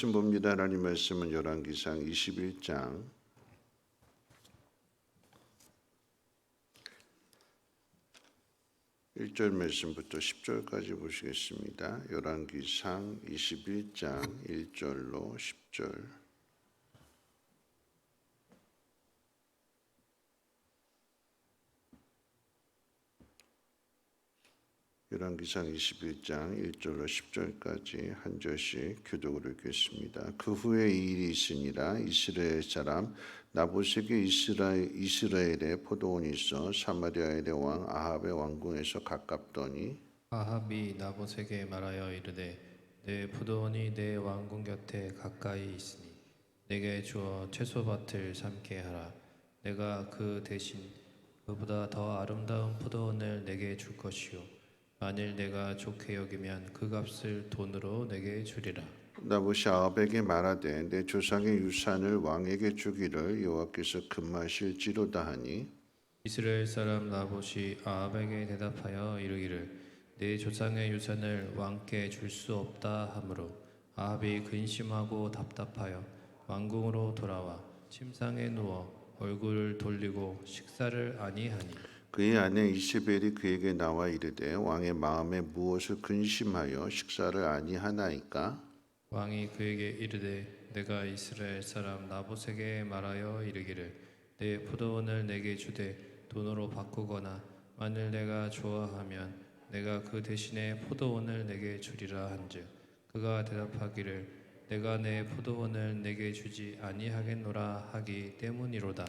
지금 봅니다. 하나님 말씀은 열왕기상 21장 1절 말씀부터 10절까지 보시겠습니다. 열왕기상 21장 1절로 10절. 열왕기상 21장 1절로 10절까지 한 절씩 교독을 읽겠습니다. 그 후에 이 일이 있으니라. 이스라엘 사람 나봇에게 이스라엘에 포도원이 있어 사마리아의 왕 아합의 왕궁에서 가깝더니 아합이 나봇에게 말하여 이르되 내 포도원이 내 왕궁 곁에 가까이 있으니 내게 주어 채소밭을 삼게 하라. 내가 그 대신 그보다 더 아름다운 포도원을 내게 줄 것이요 만일 내가 좋게 여기면 그 값을 돈으로 내게 주리라. 나봇이 아합에게 말하되 내 조상의 유산을 왕에게 주기를 여호와께서 금하실지로다 하니 이스라엘 사람 나봇이 아합에게 대답하여 이르기를 내 조상의 유산을 왕께 줄 수 없다 하므로 아합이 근심하고 답답하여 왕궁으로 돌아와 침상에 누워 얼굴을 돌리고 식사를 아니하니 그의 아내 이세벨이 그에게 나와 이르되 왕의 마음에 무엇을 근심하여 식사를 아니하나이까? 왕이 그에게 이르되 내가 이스라엘 사람 나봇에게 말하여 이르기를 내 포도원을 내게 주되 돈으로 바꾸거나 만일 내가 좋아하면 내가 그 대신에 포도원을 내게 주리라 한즉 그가 대답하기를 내가 내 포도원을 내게 주지 아니하겠노라 하기 때문이로다.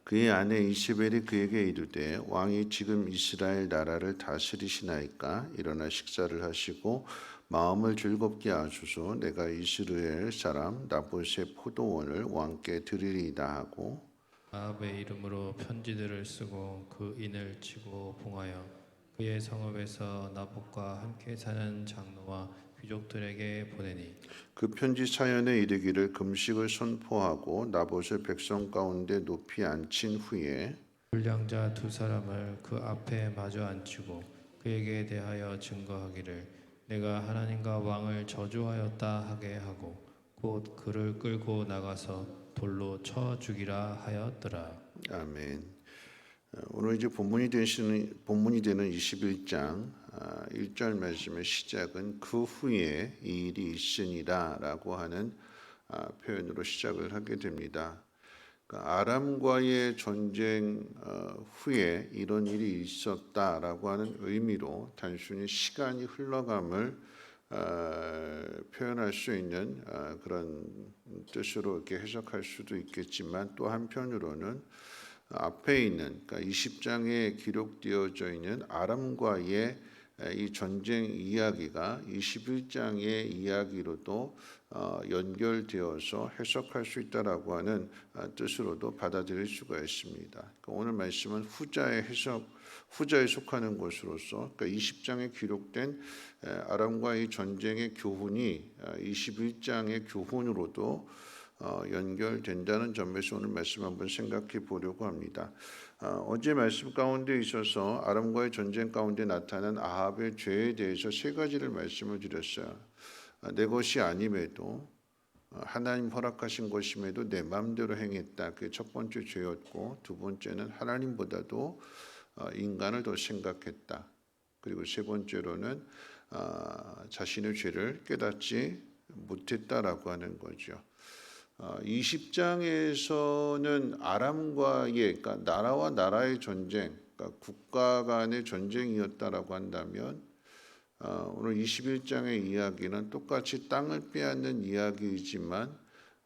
그의 아내 이세벨이 그에게 이르되 왕이 지금 이스라엘 나라를 다스리시나이까? 일어나 식사를 하시고 마음을 즐겁게 하소서. 내가 이스라엘 사람 나봇의 포도원을 왕께 드리리이다 하고 아합의 이름으로 편지들을 쓰고 그 인을 치고 봉하여 그의 성읍에서 나봇과 함께 사는 장로와 귀족들에게 보내니 그 편지 사연에 이르기를 금식을 선포하고 나봇을 백성 가운데 높이 앉힌 후에 불량자 두 사람을 그 앞에 마주 앉히고 그에게 대하여 증거하기를 내가 하나님과 왕을 저주하였다 하게 하고 곧 그를 끌고 나가서 돌로 쳐 죽이라 하였더라. 아멘. 오늘 이제 본문이 되는 21장 1절 말씀의 시작은 그 후에 이 일이 있으니라라고 하는 표현으로 시작을 하게 됩니다. 그러니까 아람과의 전쟁 후에 이런 일이 있었다라고 하는 의미로 단순히 시간이 흘러감을 표현할 수 있는 그런 뜻으로 이렇게 해석할 수도 있겠지만 또 한편으로는 앞에 있는 그러니까 20장에 기록되어져 있는 아람과의 이 전쟁 이야기가 21장의 이야기로도 연결되어서 해석할 수 있다라고 하는 뜻으로도 받아들일 수가 있습니다. 그러니까 오늘 말씀은 후자에 속하는 것으로서 그러니까 20장에 기록된 아람과의 전쟁의 교훈이 21장의 교훈으로도 연결된다는 점에서 오늘 말씀 한번 생각해 보려고 합니다. 어제 말씀 가운데 있어서 아람과의 전쟁 가운데 나타난 아합의 죄에 대해서 세 가지를 말씀을 드렸어요. 내 것이 아님에도 하나님 허락하신 것임에도 내 마음대로 행했다. 그게 첫 번째 죄였고 두 번째는 하나님보다도 인간을 더 생각했다. 그리고 세 번째로는 자신의 죄를 깨닫지 못했다라고 하는 거죠. 20장에서는 아람과의 그러니까 나라와 나라의 전쟁, 그러니까 국가 간의 전쟁이었다라고 한다면 오늘 21장의 이야기는 똑같이 땅을 빼앗는 이야기이지만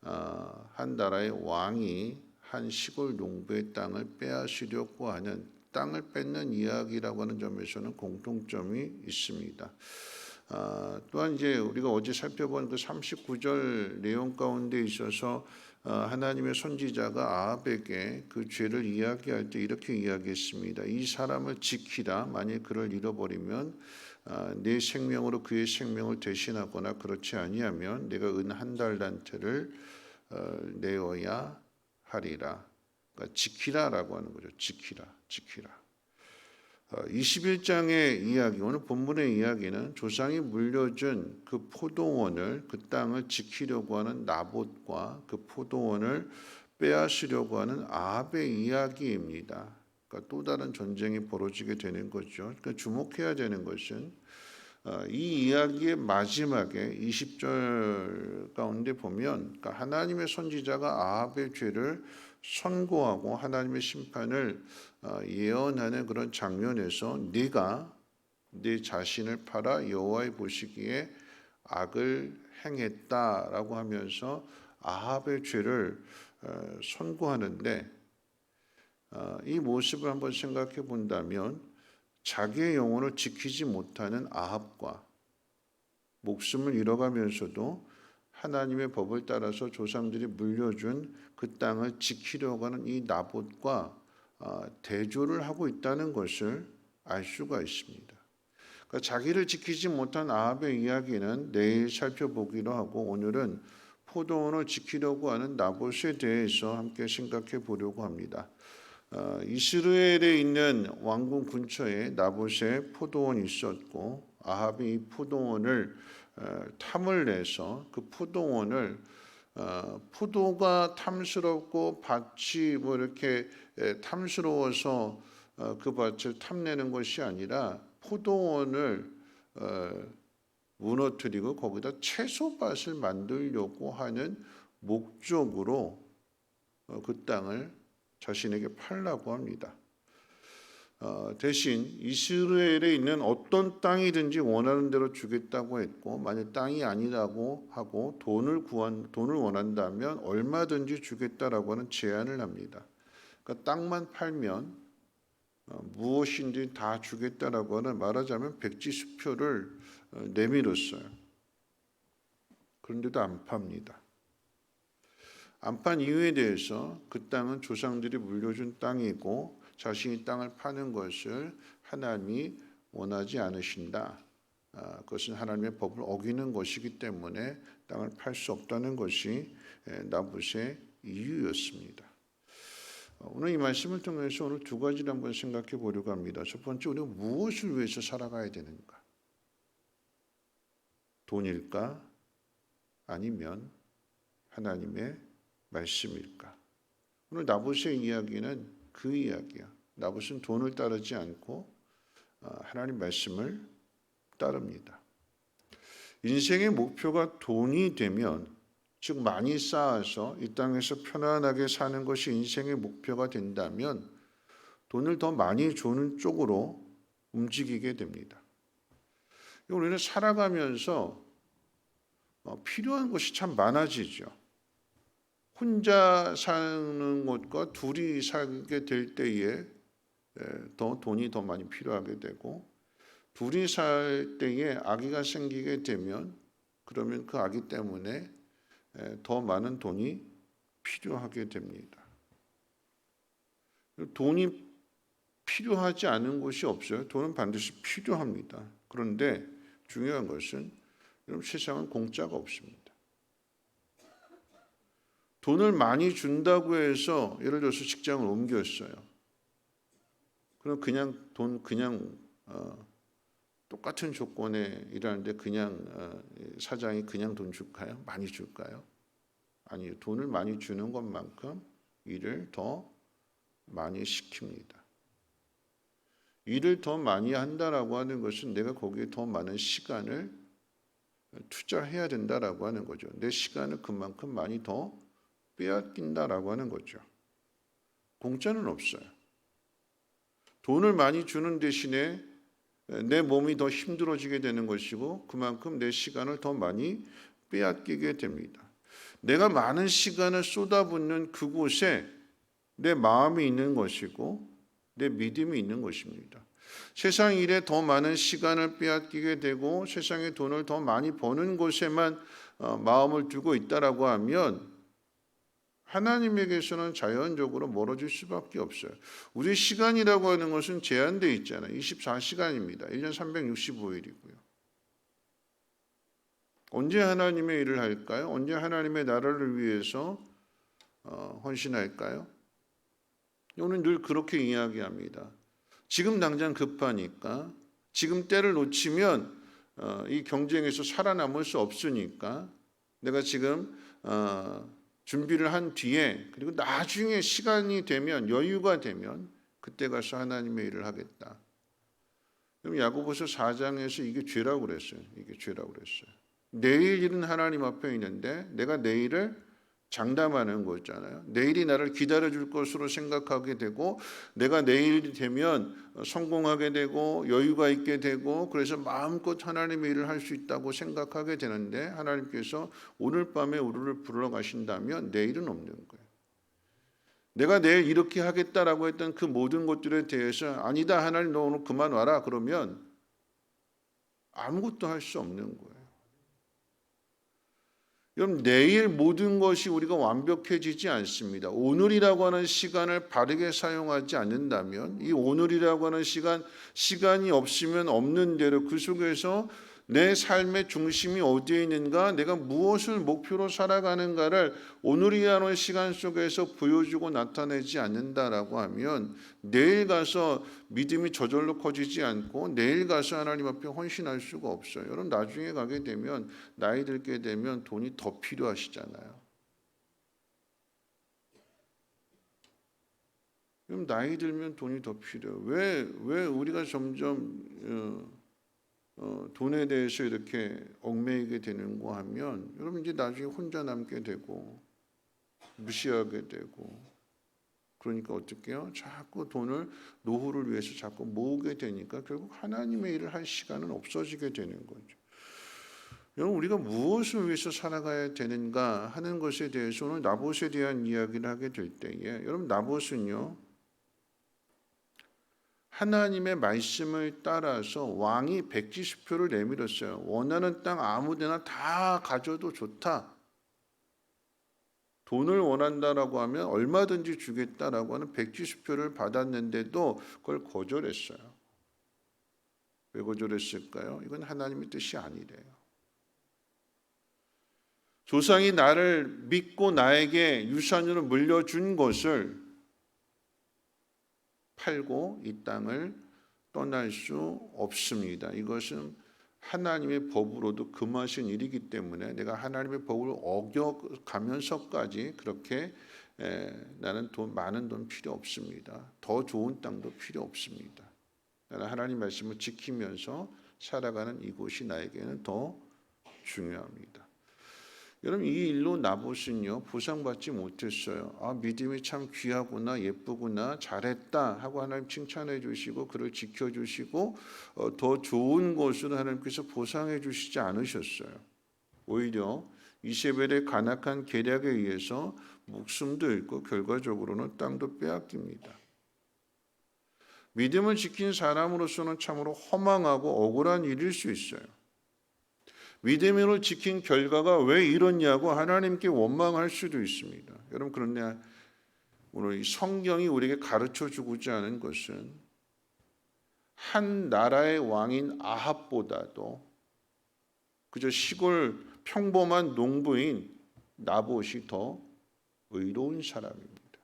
한 나라의 왕이 한 시골 농부의 땅을 빼앗으려고 하는 땅을 뺏는 이야기라고 하는 점에서는 공통점이 있습니다. 또한 이제 우리가 어제 살펴본 그 39절 내용 가운데 있어서 하나님의 선지자가 아합에게 그 죄를 이야기할 때 이렇게 이야기했습니다. 이 사람을 지키라. 만일 그를 잃어버리면 내 생명으로 그의 생명을 대신하거나 그렇지 아니하면 내가 은 한 달란트를 내어야 하리라. 그러니까 지키라라고 하는 거죠. 지키라. 21장의 이야기, 오늘 본문의 이야기는 조상이 물려준 그 포도원을, 그 땅을 지키려고 하는 나봇과 그 포도원을 빼앗으려고 하는 아합의 이야기입니다. 그러니까 또 다른 전쟁이 벌어지게 되는 거죠. 그러니까 주목해야 되는 것은 이 이야기의 마지막에 20절 가운데 보면, 그러니까 하나님의 선지자가 아합의 죄를 선고하고 하나님의 심판을 예언하는 그런 장면에서 네가 네 자신을 팔아 여호와의 보시기에 악을 행했다라고 하면서 아합의 죄를 선고하는데, 이 모습을 한번 생각해 본다면 자기의 영혼을 지키지 못하는 아합과 목숨을 잃어가면서도 하나님의 법을 따라서 조상들이 물려준 그 땅을 지키려고 하는 이 나봇과 대조를 하고 있다는 것을 알 수가 있습니다. 그러니까 자기를 지키지 못한 아합의 이야기는 내일 살펴보기로 하고, 오늘은 포도원을 지키려고 하는 나봇에 대해서 함께 생각해 보려고 합니다. 이스라엘에 있는 왕궁 근처에 나봇의 포도원이 있었고, 아합이 이 포도원을 탐을 내서 그 포도원을 포도가 탐스럽고 밭이 뭐 이렇게 탐스러워서 그 밭을 탐내는 것이 아니라 포도원을 무너뜨리고 거기다 채소밭을 만들려고 하는 목적으로 그 땅을 자신에게 팔라고 합니다. 대신 이스라엘에 있는 어떤 땅이든지 원하는 대로 주겠다고 했고, 만약 땅이 아니라고 하고 돈을 원한다면 얼마든지 주겠다라고 하는 제안을 합니다. 그러니까 땅만 팔면 무엇인지 다 주겠다라고 하는, 말하자면 백지수표를 내밀었어요. 그런데도 안 팝니다. 안 판 이유에 대해서 그 땅은 조상들이 물려준 땅이고 자신이 땅을 파는 것을 하나님이 원하지 않으신다. 그것은 하나님의 법을 어기는 것이기 때문에 땅을 팔 수 없다는 것이 나봇의 이유였습니다. 오늘 이 말씀을 통해서 오늘 두 가지를 한번 생각해 보려고 합니다. 첫 번째, 우리가 무엇을 위해서 살아가야 되는가? 돈일까? 아니면 하나님의 말씀일까? 오늘 나봇의 이야기는 그 이야기야. 나봇은 돈을 따르지 않고 하나님 말씀을 따릅니다. 인생의 목표가 돈이 되면, 즉 많이 쌓아서 이 땅에서 편안하게 사는 것이 인생의 목표가 된다면 돈을 더 많이 주는 쪽으로 움직이게 됩니다. 우리는 살아가면서 필요한 것이 참 많아지죠. 혼자 사는 것과 둘이 살게 될 때에 돈이 더 많이 필요하게 되고, 둘이 살 때에 아기가 생기게 되면 그러면 그 아기 때문에 더 많은 돈이 필요하게 됩니다. 돈이 필요하지 않은 곳이 없어요. 돈은 반드시 필요합니다. 그런데 중요한 것은 여러분, 세상은 공짜가 없습니다. 돈을 많이 준다고 해서 예를 들어서 직장을 옮겼어요. 그럼 그냥 똑같은 조건에 일하는데 그냥 사장이 그냥 돈 줄까요? 많이 줄까요? 아니요. 돈을 많이 주는 것만큼 일을 더 많이 시킵니다. 일을 더 많이 한다라고 하는 것은 내가 거기에 더 많은 시간을 투자해야 된다라고 하는 거죠. 내 시간을 그만큼 많이 더 빼앗긴다라고 하는 거죠. 공짜는 없어요. 돈을 많이 주는 대신에 내 몸이 더 힘들어지게 되는 것이고, 그만큼 내 시간을 더 많이 빼앗기게 됩니다. 내가 많은 시간을 쏟아붓는 그곳에 내 마음이 있는 것이고 내 믿음이 있는 것입니다. 세상 일에 더 많은 시간을 빼앗기게 되고 세상의 돈을 더 많이 버는 곳에만 마음을 두고 있다라고 하면 하나님에게서는 자연적으로 멀어질 수밖에 없어요. 우리 시간이라고 하는 것은 제한되어 있잖아요. 24시간입니다. 1년 365일이고요. 언제 하나님의 일을 할까요? 언제 하나님의 나라를 위해서 헌신할까요? 오늘 늘 그렇게 이야기합니다. 지금 당장 급하니까, 지금 때를 놓치면 이 경쟁에서 살아남을 수 없으니까 내가 지금 준비를 한 뒤에, 그리고 나중에 시간이 되면, 여유가 되면 그때 가서 하나님의 일을 하겠다. 그럼 야고보서 4장에서 이게 죄라고 그랬어요. 이게 죄라고 그랬어요. 내일 일은 하나님 앞에 있는데 내가 내일을 장담하는 거잖아요. 내일이 나를 기다려줄 것으로 생각하게 되고, 내가 내일이 되면 성공하게 되고 여유가 있게 되고, 그래서 마음껏 하나님의 일을 할 수 있다고 생각하게 되는데, 하나님께서 오늘 밤에 우리를 불러 가신다면 내일은 없는 거예요. 내가 내일 이렇게 하겠다라고 했던 그 모든 것들에 대해서 아니다, 하나님 너 오늘 그만 와라 그러면 아무것도 할 수 없는 거예요. 여러분, 내일 모든 것이 우리가 완벽해지지 않습니다. 오늘이라고 하는 시간을 바르게 사용하지 않는다면, 이 오늘이라고 하는 시간이 없으면 없는 대로 그 속에서 내 삶의 중심이 어디에 있는가, 내가 무엇을 목표로 살아가는가를 오늘이라는 시간 속에서 보여주고 나타내지 않는다라고 하면 내일 가서 믿음이 저절로 커지지 않고 내일 가서 하나님 앞에 헌신할 수가 없어요. 여러분, 나중에 가게 되면, 나이 들게 되면 돈이 더 필요하시잖아요. 그럼 나이 들면 돈이 더 필요해요. 왜 우리가 점점 돈에 대해서 이렇게 얽매이게 되는가 하면, 여러분 이제 나중에 혼자 남게 되고 무시하게 되고, 그러니까 어떻게 해요? 자꾸 돈을 노후를 위해서 자꾸 모으게 되니까 결국 하나님의 일을 할 시간은 없어지게 되는 거죠. 여러분, 우리가 무엇을 위해서 살아가야 되는가 하는 것에 대해서 오늘 나봇에 대한 이야기를 하게 될 때에, 여러분 나봇은요, 하나님의 말씀을 따라서 왕이 170표를 내밀었어요. 원하는 땅 아무데나 다 가져도 좋다. 돈을 원한다라고 하면 얼마든지 주겠다라고 하는 170표를 받았는데도 그걸 거절했어요. 왜 거절했을까요? 이건 하나님의 뜻이 아니래요. 조상이 나를 믿고 나에게 유산으로 물려준 것을 팔고 이 땅을 떠날 수 없습니다. 이것은 하나님의 법으로도 금하신 일이기 때문에 내가 하나님의 법을 어겨가면서까지 그렇게 나는 많은 돈 필요 없습니다. 더 좋은 땅도 필요 없습니다. 나는 하나님 말씀을 지키면서 살아가는 이곳이 나에게는 더 중요합니다. 여러분, 이 일로 나봇은요 보상받지 못했어요. 믿음이 참 귀하구나, 예쁘구나, 잘했다 하고 하나님 칭찬해 주시고 그를 지켜주시고 더 좋은 것으로 하나님께서 보상해 주시지 않으셨어요. 오히려 이세벨의 간악한 계략에 의해서 목숨도 잃고 결과적으로는 땅도 빼앗깁니다. 믿음을 지킨 사람으로서는 참으로 허망하고 억울한 일일 수 있어요. 믿음으로 지킨 결과가 왜 이렇냐고 하나님께 원망할 수도 있습니다. 여러분, 그런데 오늘 이 성경이 우리에게 가르쳐 주고자 하는 것은 한 나라의 왕인 아합보다도 그저 시골 평범한 농부인 나봇이 더 의로운 사람입니다.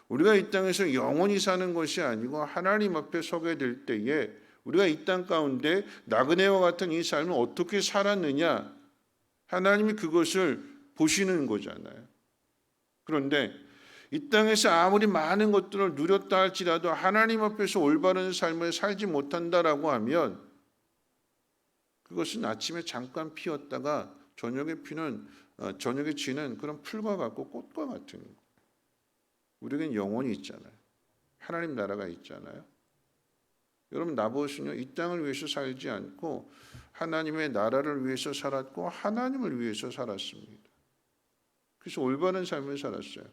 우리가 이 땅에서 영원히 사는 것이 아니고 하나님 앞에 서게 될 때에 우리가 이 땅 가운데 나그네와 같은 이 삶을 어떻게 살았느냐, 하나님이 그것을 보시는 거잖아요. 그런데 이 땅에서 아무리 많은 것들을 누렸다 할지라도 하나님 앞에서 올바른 삶을 살지 못한다라고 하면 그것은 아침에 잠깐 피었다가 저녁에 지는 그런 풀과 같고 꽃과 같은 거예요. 우리에겐 영혼이 있잖아요. 하나님 나라가 있잖아요. 여러분, 나봇은요 이 땅을 위해서 살지 않고 하나님의 나라를 위해서 살았고 하나님을 위해서 살았습니다. 그래서 올바른 삶을 살았어요.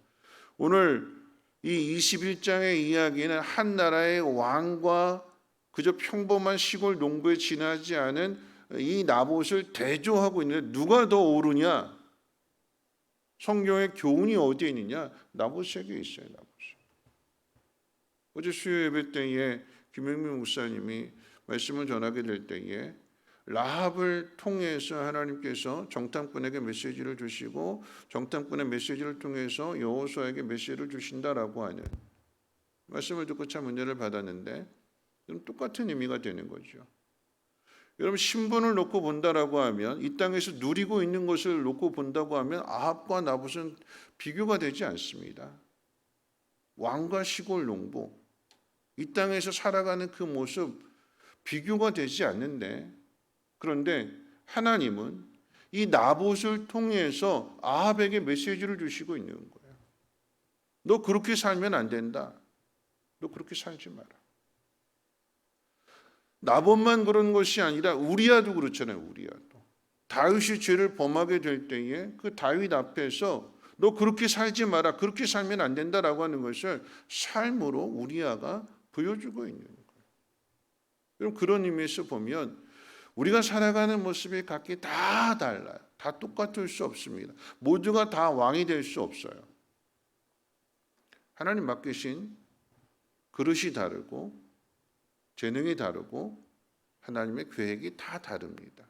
오늘 이 21장의 이야기는 한 나라의 왕과 그저 평범한 시골 농부에 지나지 않은 이 나봇을 대조하고 있는데, 누가 더 옳으냐? 성경의 교훈이 어디에 있느냐? 나봇에게 있어요. 나봇. 어제 수요 예배 때에 김영민 목사님이 말씀을 전하게 될 때에 라합을 통해서 하나님께서 정탐꾼에게 메시지를 주시고 정탐꾼의 메시지를 통해서 여호수아에게 메시지를 주신다라고 하는, 말씀을 듣고 참 은혜를 받았는데 그럼 똑같은 의미가 되는 거죠. 여러분 신분을 놓고 본다라고 하면 이 땅에서 누리고 있는 것을 놓고 본다고 하면 아합과 나봇은 비교가 되지 않습니다. 왕과 시골 농부 이 땅에서 살아가는 그 모습 비교가 되지 않는데 그런데 하나님은 이 나봇을 통해서 아합에게 메시지를 주시고 있는 거예요. 너 그렇게 살면 안 된다. 너 그렇게 살지 마라. 나봇만 그런 것이 아니라 우리아도 그렇잖아요. 우리아도 다윗이 죄를 범하게 될 때에 그 다윗 앞에서 너 그렇게 살지 마라. 그렇게 살면 안 된다라고 하는 것을 삶으로 우리아가 보여주고 있는 거예요. 그럼 그런 의미에서 보면 우리가 살아가는 모습이 각기 다 달라요. 다 똑같을 수 없습니다. 모두가 다 왕이 될 수 없어요. 하나님 맡기신 그릇이 다르고 재능이 다르고 하나님의 계획이 다 다릅니다.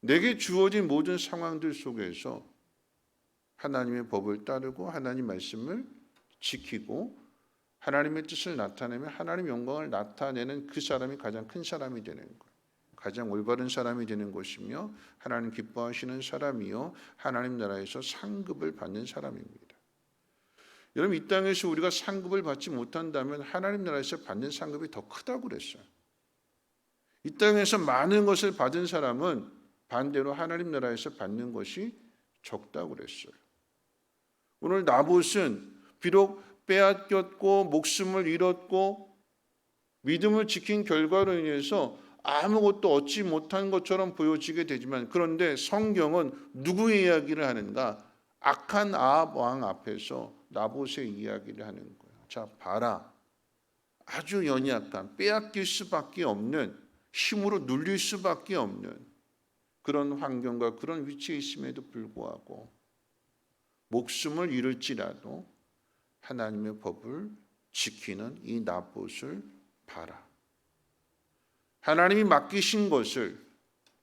내게 주어진 모든 상황들 속에서 하나님의 법을 따르고 하나님 말씀을 지키고 하나님의 뜻을 나타내며 하나님 영광을 나타내는 그 사람이 가장 큰 사람이 되는 거예요. 가장 올바른 사람이 되는 것이며 하나님 기뻐하시는 사람이요 하나님 나라에서 상급을 받는 사람입니다. 여러분 이 땅에서 우리가 상급을 받지 못한다면 하나님 나라에서 받는 상급이 더 크다고 그랬어요. 이 땅에서 많은 것을 받은 사람은 반대로 하나님 나라에서 받는 것이 적다고 그랬어요. 오늘 나봇은 비록 빼앗겼고 목숨을 잃었고 믿음을 지킨 결과로 인해서 아무것도 얻지 못한 것처럼 보여지게 되지만 그런데 성경은 누구의 이야기를 하는가? 악한 아합 왕 앞에서 나봇의 이야기를 하는 거예요. 자, 봐라. 아주 연약한 빼앗길 수밖에 없는 힘으로 눌릴 수밖에 없는 그런 환경과 그런 위치에 있음에도 불구하고 목숨을 잃을지라도 하나님의 법을 지키는 이 나봇을 봐라. 하나님이 맡기신 것을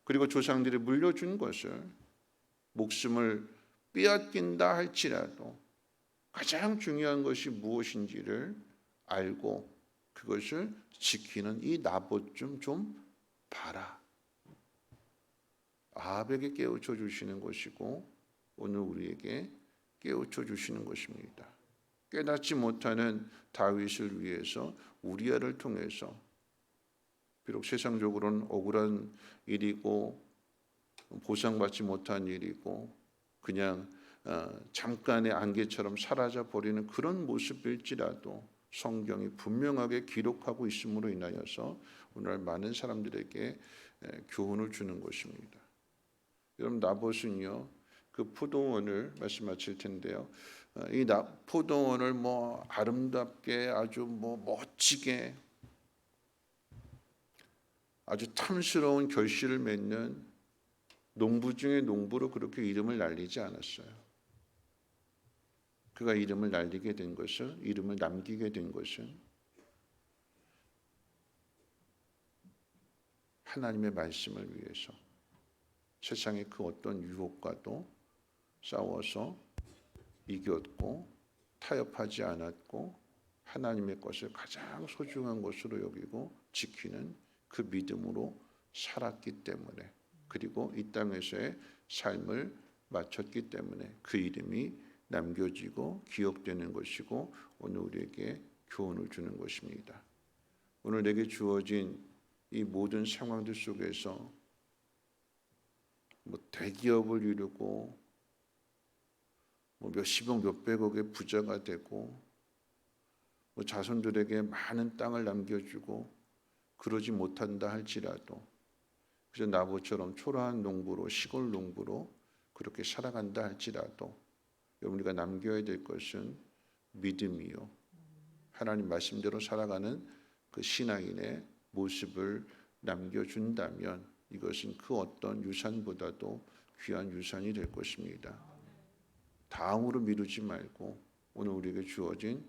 그리고 조상들이 물려준 것을 목숨을 빼앗긴다 할지라도 가장 중요한 것이 무엇인지를 알고 그것을 지키는 이 나봇 좀 봐라. 아합에게 깨우쳐 주시는 것이고 오늘 우리에게 깨우쳐 주시는 것입니다. 깨닫지 못하는 다윗을 위해서 우리아를 통해서 비록 세상적으로는 억울한 일이고 보상받지 못한 일이고 그냥 잠깐의 안개처럼 사라져 버리는 그런 모습일지라도 성경이 분명하게 기록하고 있음으로 인하여서 오늘 많은 사람들에게 교훈을 주는 것입니다. 여러분 나봇은요 그 포도원을 말씀 마칠 텐데요. 이 포도원을 아름답게 아주 멋지게 아주 탐스러운 결실을 맺는 농부 중에 농부로 그렇게 이름을 날리지 않았어요. 그가 이름을 날리게 된 것은 이름을 남기게 된 것은 하나님의 말씀을 위해서 세상의 그 어떤 유혹과도 싸워서 이겼고 타협하지 않았고 하나님의 것을 가장 소중한 것으로 여기고 지키는 그 믿음으로 살았기 때문에 그리고 이 땅에서의 삶을 마쳤기 때문에 그 이름이 남겨지고 기억되는 것이고 오늘 우리에게 교훈을 주는 것입니다. 오늘 내게 주어진 이 모든 상황들 속에서 대기업을 이루고 몇십억 몇백억의 부자가 되고 자손들에게 많은 땅을 남겨주고 그러지 못한다 할지라도 그저 나봇처럼 초라한 농부로 시골 농부로 그렇게 살아간다 할지라도 우리가 남겨야 될 것은 믿음이요 하나님 말씀대로 살아가는 그 신앙인의 모습을 남겨준다면 이것은 그 어떤 유산보다도 귀한 유산이 될 것입니다. 다음으로 미루지 말고 오늘 우리에게 주어진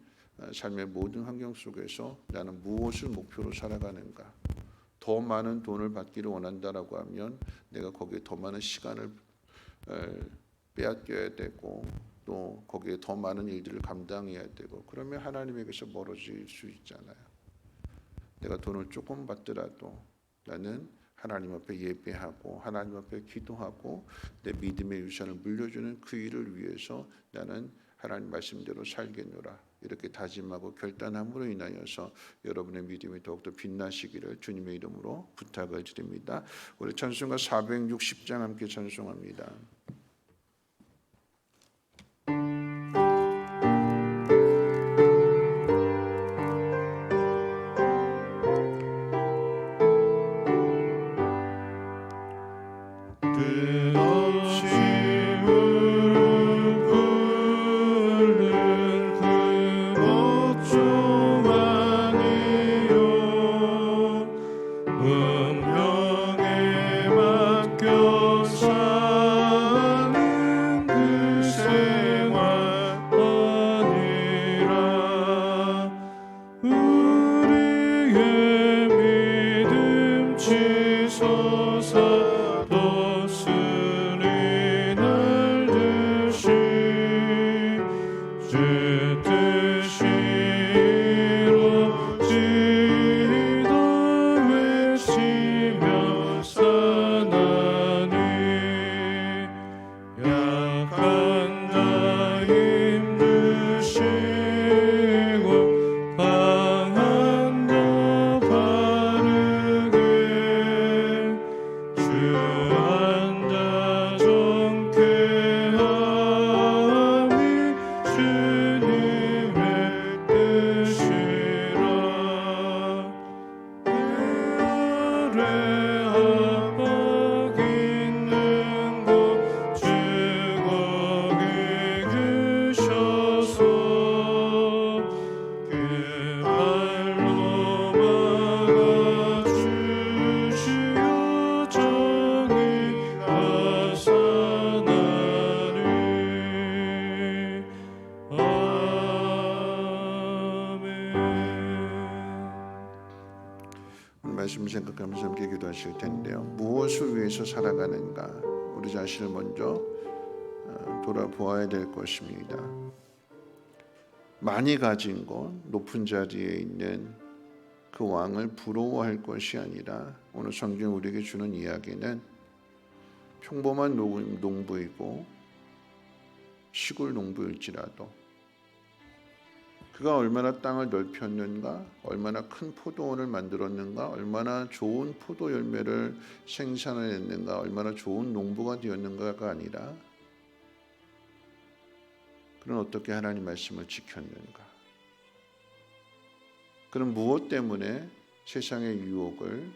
삶의 모든 환경 속에서 나는 무엇을 목표로 살아가는가. 더 많은 돈을 받기를 원한다라고 하면 내가 거기에 더 많은 시간을 빼앗겨야 되고 또 거기에 더 많은 일들을 감당해야 되고 그러면 하나님에게서 멀어질 수 있잖아요. 내가 돈을 조금 받더라도 나는 하나님 앞에 예배하고 하나님 앞에 기도하고 내 믿음의 유산을 물려주는 그 일을 위해서 나는 하나님 말씀대로 살겠노라 이렇게 다짐하고 결단함으로 인하여서 여러분의 믿음이 더욱더 빛나시기를 주님의 이름으로 부탁을 드립니다. 우리 찬송가 460장 함께 찬송합니다. 말씀 생각하면서 함께 기도하실 텐데요. 무엇을 위해서 살아가는가? 우리 자신을 먼저 돌아보아야 될 것입니다. 많이 가진 것, 높은 자리에 있는 그 왕을 부러워할 것이 아니라 오늘 성경 우리에게 주는 이야기는 평범한 농부이고 시골 농부일지라도 그가 얼마나 땅을 넓혔는가, 얼마나 큰 포도원을 만들었는가, 얼마나 좋은 포도 열매를 생산해냈는가, 얼마나 좋은 농부가 되었는가가 아니라 그는 어떻게 하나님 말씀을 지켰는가, 그는 무엇 때문에 세상의 유혹을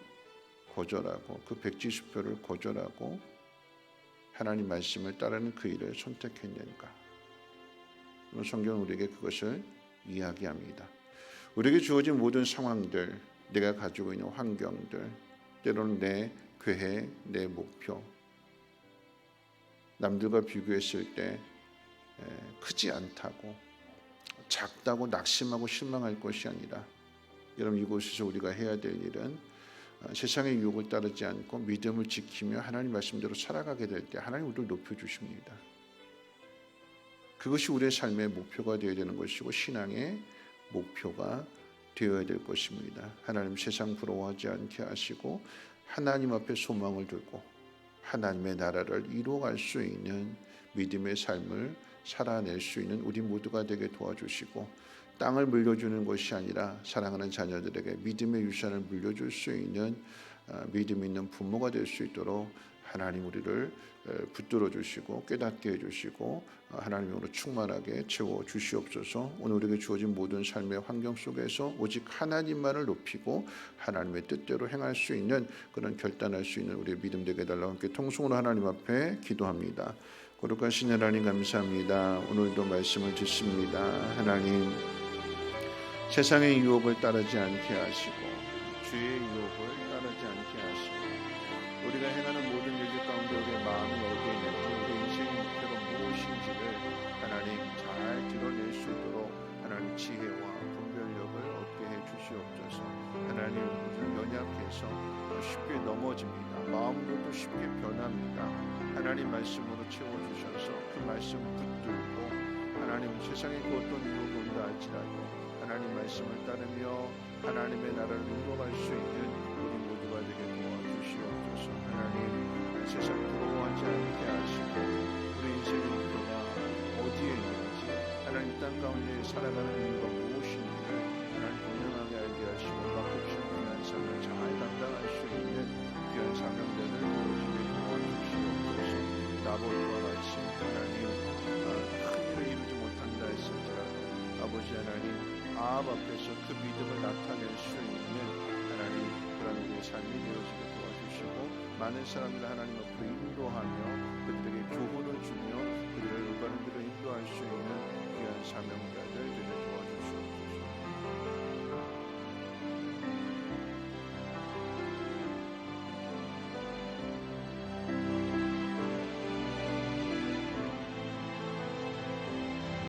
거절하고 그 백지수표를 거절하고 하나님 말씀을 따르는 그 일을 선택했는가. 오늘 성경은 우리에게 그것을 이야기합니다. 우리에게 주어진 모든 상황들, 내가 가지고 있는 환경들, 때로는 내 계획, 내 목표, 남들과 비교했을 때 크지 않다고, 작다고 낙심하고 실망할 것이 아니라, 여러분 이곳에서 우리가 해야 될 일은 세상의 유혹을 따르지 않고 믿음을 지키며 하나님 말씀대로 살아가게 될 때 하나님 우리를 높여주십니다. 그것이 우리의 삶의 목표가 되어야 되는 것이고 신앙의 목표가 되어야 될 것입니다. 하나님 세상 부러워하지 않게 하시고 하나님 앞에 소망을 두고 하나님의 나라를 이루어갈 수 있는 믿음의 삶을 살아낼 수 있는 우리 모두가 되게 도와주시고 땅을 물려주는 것이 아니라 사랑하는 자녀들에게 믿음의 유산을 물려줄 수 있는 믿음 있는 부모가 될 수 있도록 하나님 우리를 붙들어 주시고 깨닫게 해주시고 하나님으로 충만하게 채워 주시옵소서. 오늘 우리에게 주어진 모든 삶의 환경 속에서 오직 하나님만을 높이고 하나님의 뜻대로 행할 수 있는 그런 결단할 수 있는 우리의 믿음 되게 해달라고 함께 통성으로 하나님 앞에 기도합니다. 거룩하신 하나님 감사합니다. 오늘도 말씀을 듣습니다. 하나님 세상의 유혹을 따르지 않게 하시고 주의 유혹을 따르지 않게 하시고 우리가 행하는 모든 일들 가운데 우리의 마음이 어디에 있는지 우리의 인생의 목표가 무엇인지를 하나님 잘 드러낼 수 있도록 하나님 지혜와 분별력을 얻게 해 주시옵소서. 하나님 우리는 연약해서 쉽게 넘어집니다. 마음도 또 쉽게 변합니다. 하나님 말씀으로 채워주셔서 그 말씀 붙들고 하나님 세상에 그 어떤 유혹이 온다 할지라도 하나님 말씀을 따르며 하나님의 나라를 이루어갈 수 있는 우리 모두가 되게 도와주시옵소서. 하나님 세상 부러워하지 않게 하시고 우리 인생의 목표가 어디에 있는지 하나님 땅 가운데 살아가는 이유가 무엇인지를 하나님 분명하게 알게 하시고 바꾸신 귀한 삶을 잘 감당할 수 있는 귀한 사명들을 보여주게 도와주시옵소서. 나봇과 같이 하나님 큰 일을 이루지 못한다 했을지라도 아버지 하나님 아합 앞에서 그 믿음을 나타낼 수 있는 하나님 그런 우리의 삶이 되어지게 도와주시고 많은 사람들 하나님 앞으로 인도하며 그들에게 교훈을 주며 그들을 올바른 길로 인도할 수 있는 귀한 사명자들 되게 도와주시옵소서.